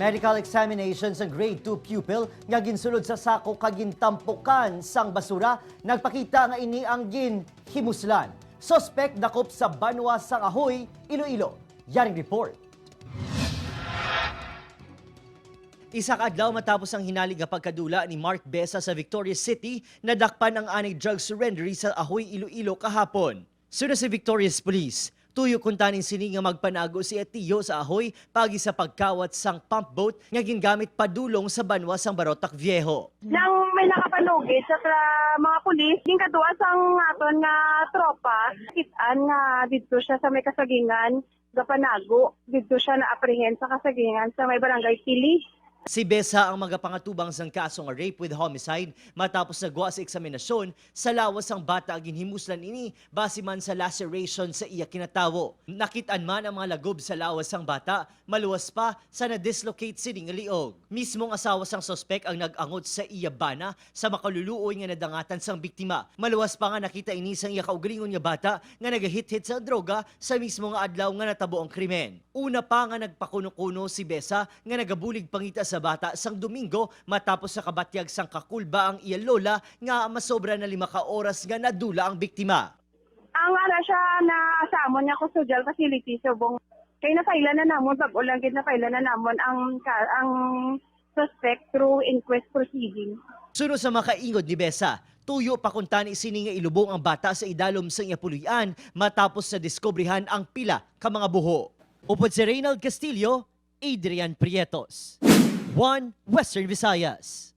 Medical examination sa grade 2 pupil nga ginsulod sa sako kagintampukan sang basura nagpakita nga ini ang ginhimuslan. Suspect dakop sa Banwa sang Ahoy, Iloilo. Yaring report. Isa ka adlaw matapos ang hinalig nga pagkadula ni Mark Besa sa Victoria City, nadakpan ang anay drug surrendery sa Ahoy, Iloilo kahapon. Suna si Victoria's Police, tuyo kuntanin sini nga magpanago si Etiyo sa Ahoy pagi sa pagkawat sang pump boat nga gingamit padulong sa Banwa sang Barotac Viejo. Nang may nakapanugid sa mga pulis, yung kaduas ang aton nga tropa, kitaan nga dito siya sa may kasagingan, gapanago, dito siya na-apprehend sa kasagingan sa may barangay Pili. Si Besa ang magapangatubang sang kaso nga rape with homicide matapos nagwa sa eksaminasyon sa lawas ang bata ginhimuslan ini base man sa laceration sa iya kinatawo. Nakitaan man ang mga lagob sa lawas ang bata, maluwas pa sa na-dislocate sining liog. Mismong asawa sang sospek ang nag-angot sa iya bana sa makaluluoy nga nadangatan sang biktima. Maluwas pa nga nakita ini sang iya kaugalingon nga bata nga nagahit-hit sa droga sa mismo nga adlaw nga natabo ang krimen. Una pa nga nagpakuno-kuno si Besa nga nagabulig pangita sa bata sang Domingo matapos sa kabatyag sang kakulba ang iya lola nga masobra na 5 ka oras nga nadula ang biktima. Ang siya na samon niya custodial facility subong kay napailan na namon pag ulanggid napailan na namon ang suspect through inquest proceeding. Suno sa makaingod ni Besa, tuyo pakuntani sini nga ilubong ang bata sa idalom sa iya puluyan matapos sa diskubrihan ang pila ka mga buho. Upod si Reynald Castillo, Adrian Prietos. 1 Western Visayas.